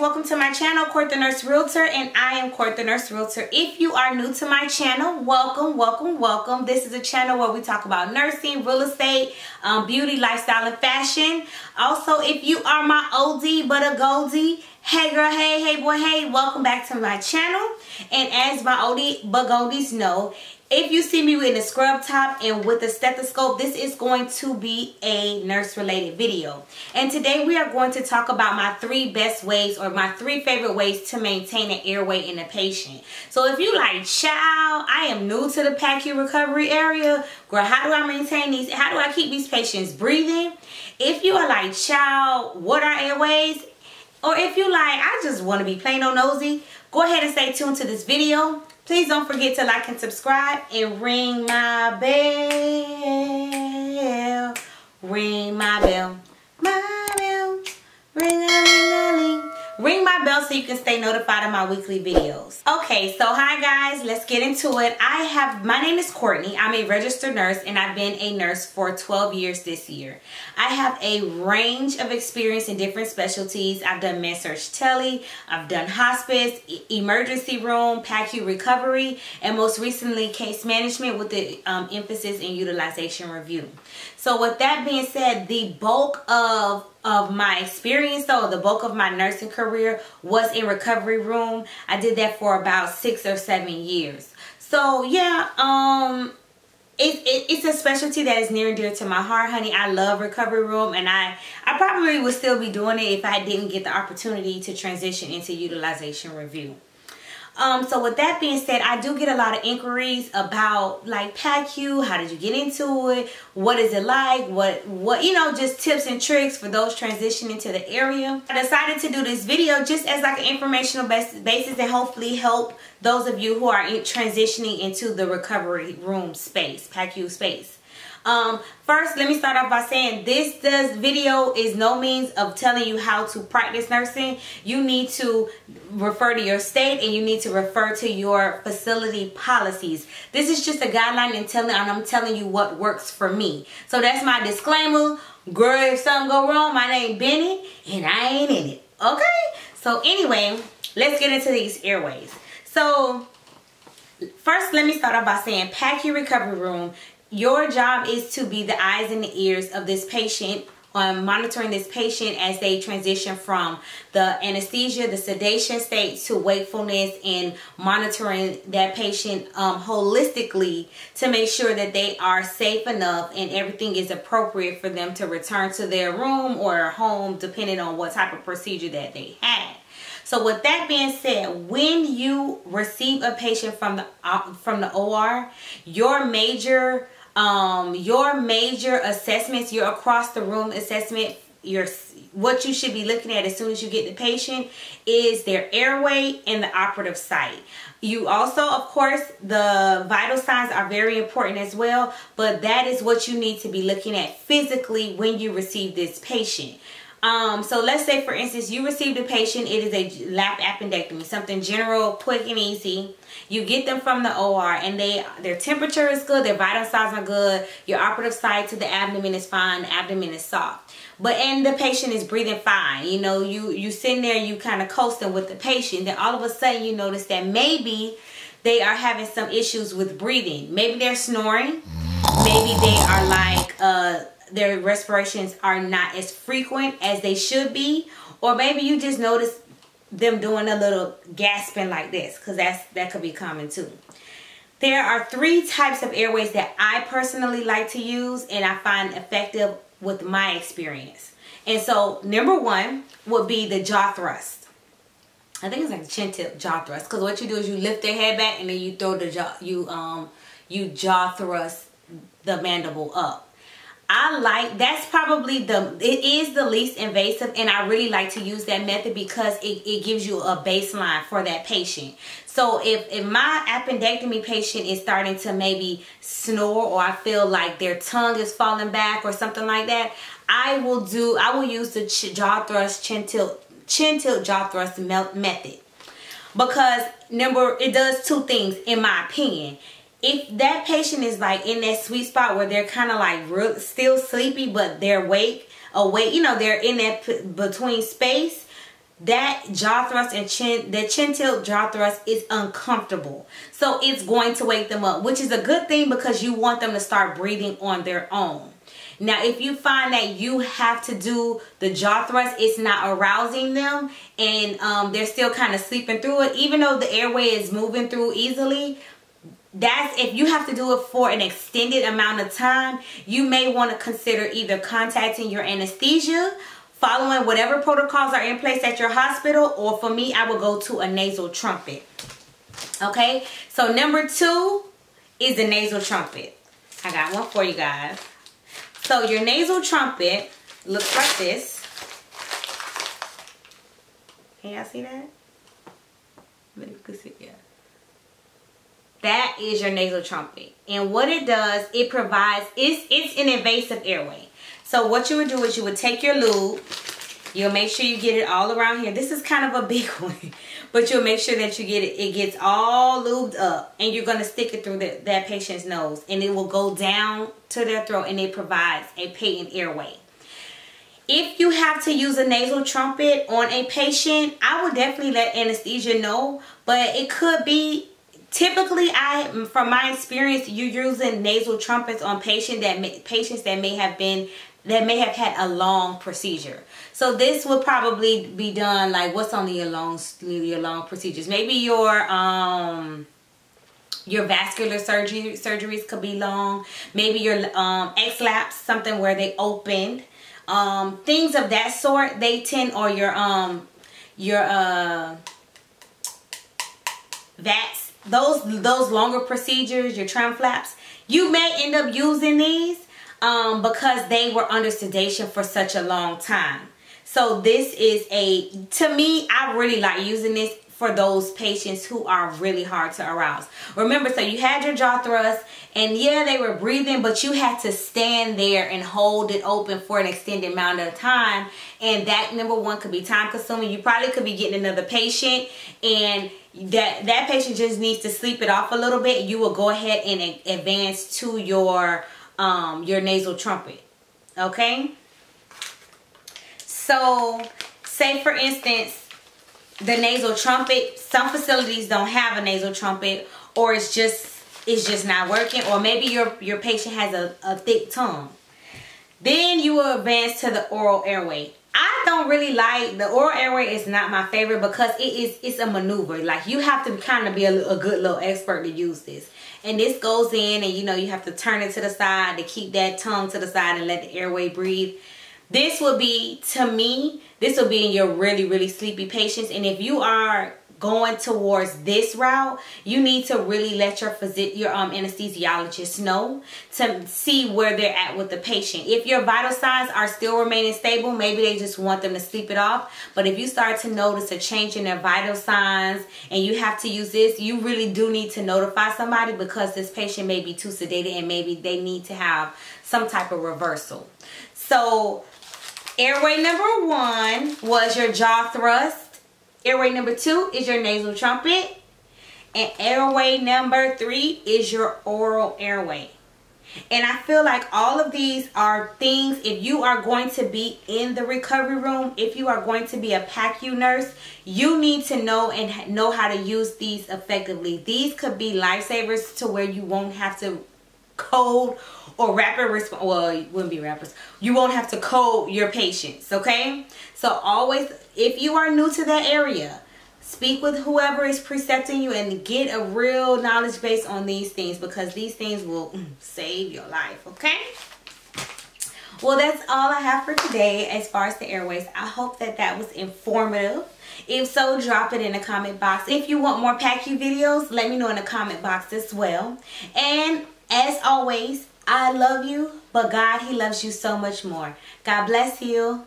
welcome to my channel, Court the Nurse Realtor, and I am Court the Nurse Realtor. If you are new to my channel, welcome. This is a channel where we talk about nursing, real estate, beauty, lifestyle, and fashion. Also, if you are my oldie but a Goldie, hey girl, hey boy, hey, welcome back to my channel. And as my oldie but Goldies know, if you see me with a scrub top and with a stethoscope, this is going to be a nurse related video. And today we are going to talk about my 3 best ways, or my 3 favorite ways to maintain an airway in a patient. So if you like, child, I am new to the PACU recovery area, girl, how do I maintain these? How do I keep these patients breathing? If you are like, child, what are airways? Or if you like, I just want to be plain old nosy, go ahead and stay tuned to this video. Please don't forget to like and subscribe and ring my bell. Ring my bell. My bell. Ring-a-ling-a-ling. Ring my bell so you can stay notified of my weekly videos. Okay, so hi guys, let's get into it. My name is Courtney. I'm a registered nurse and I've been a nurse for 12 years this year. I have a range of experience in different specialties. I've done med-surg tele, I've done hospice, emergency room, PACU recovery, and most recently case management with the emphasis in utilization review. So with that being said, the bulk of my experience, though, the bulk of my nursing career was in recovery room. I did that for about 6 or 7 years. So yeah, it's a specialty that is near and dear to my heart, honey. I love recovery room, and I probably would still be doing it if I didn't get the opportunity to transition into utilization review. So with that being said, I do get a lot of inquiries about like PACU. How did you get into it? What is it like? What you know, just tips and tricks for those transitioning to the area. I decided to do this video just as like an informational basis and hopefully help those of you who are transitioning into the recovery room space, PACU space. First, let me start off by saying this video is no means of telling you how to practice nursing. You need to refer to your state and you need to refer to your facility policies. This is just a guideline and I'm telling you what works for me. So that's my disclaimer. Girl, if something go wrong, my name Benny and I ain't in it. Okay? So anyway, let's get into these airways. So first, let me start off by saying PACU recovery room. Your job is to be the eyes and the ears of this patient, monitoring this patient as they transition from the anesthesia, the sedation state to wakefulness, and monitoring that patient holistically to make sure that they are safe enough and everything is appropriate for them to return to their room or home, depending on what type of procedure that they had. So with that being said, when you receive a patient from the OR, your major assessments, your across the room assessment, what you should be looking at as soon as you get the patient is their airway and the operative site. You also, of course, the vital signs are very important as well, but that is what you need to be looking at physically when you receive this patient. So let's say, for instance, you received a patient, it is a lap appendectomy, something general, quick and easy. You get them from the OR and their temperature is good, their vital signs are good, your operative site to the abdomen is fine, the abdomen is soft. And the patient is breathing fine. You know, you sitting there, you kind of coasting with the patient. Then all of a sudden you notice that maybe they are having some issues with breathing. Maybe they're snoring. Maybe they are like, their respirations are not as frequent as they should be, or maybe you just notice them doing a little gasping like this, because that could be common too. There are 3 types of airways that I personally like to use and I find effective with my experience. And so number 1 would be the jaw thrust. I think it's like chin tip jaw thrust, because what you do is you lift their head back and then you throw the jaw, you jaw thrust the mandible up. That's probably it is the least invasive, and I really like to use that method because it gives you a baseline for that patient. So if my appendectomy patient is starting to maybe snore, or I feel like their tongue is falling back or something like that, I will use the jaw thrust, chin tilt jaw thrust method, because it does 2 things in my opinion. If that patient is like in that sweet spot where they're kind of like still sleepy, but they're awake, you know, they're in that between space, that jaw thrust and the chin tilt jaw thrust is uncomfortable. So it's going to wake them up, which is a good thing because you want them to start breathing on their own. Now, if you find that you have to do the jaw thrust, it's not arousing them, and they're still kind of sleeping through it, even though the airway is moving through easily, that's if you have to do it for an extended amount of time, you may want to consider either contacting your anesthesia, following whatever protocols are in place at your hospital, or for me, I would go to a nasal trumpet. Okay, so number 2 is the nasal trumpet. I got one for you guys. So your nasal trumpet looks like this. Can y'all see that? Maybe you can see, yeah. That is your nasal trumpet. And what it does, it provides, it's an invasive airway. So what you would do is you would take your lube, you'll make sure you get it all around here. This is kind of a big one, but you'll make sure that you get it, it gets all lubed up, and you're gonna stick it through that patient's nose, and it will go down to their throat, and it provides a patent airway. If you have to use a nasal trumpet on a patient, I would definitely let anesthesia know, but it could be, typically, from my experience, you're using nasal trumpets on patients that may have had a long procedure. So this would probably be done like, what's on your long procedures? Maybe your vascular surgeries could be long. Maybe your X-laps, something where they opened. Things of that sort, they tend, or your VATS, those longer procedures, your tram flaps, you may end up using these because they were under sedation for such a long time. So this is to me, I really like using this for those patients who are really hard to arouse. Remember, so you had your jaw thrust, and yeah, they were breathing, but you had to stand there and hold it open for an extended amount of time, and that, number one, could be time consuming. You probably could be getting another patient, and that patient just needs to sleep it off a little bit. You will go ahead and advance to your nasal trumpet. Okay, so say for instance, the nasal trumpet, some facilities don't have a nasal trumpet, or it's just not working, or maybe your patient has a thick tongue. Then you will advance to the oral airway. I don't really like the oral airway. Is not my favorite because it's a maneuver. Like, you have to kind of be a good little expert to use this. And this goes in, and you have to turn it to the side to keep that tongue to the side and let the airway breathe. This will be, to me, this will be in your really, really sleepy patients. And if you are going towards this route, you need to really let your anesthesiologist know to see where they're at with the patient. If your vital signs are still remaining stable, maybe they just want them to sleep it off. But if you start to notice a change in their vital signs and you have to use this, you really do need to notify somebody, because this patient may be too sedated and maybe they need to have some type of reversal. So airway number 1 was your jaw thrust. Airway number 2 is your nasal trumpet. And airway number 3 is your oral airway. And I feel like all of these are things, if you are going to be in the recovery room, if you are going to be a PACU nurse, you need to know and know how to use these effectively. These could be lifesavers to where you won't have to code or rapid response. Well, it wouldn't be rappers. You won't have to code your patients, okay? So always, if you are new to that area, speak with whoever is precepting you and get a real knowledge base on these things, because these things will save your life, okay? Well, that's all I have for today as far as the airways. I hope that was informative. If so, drop it in the comment box. If you want more PACU videos, let me know in the comment box as well. And as always, I love you, but God, He loves you so much more. God bless you.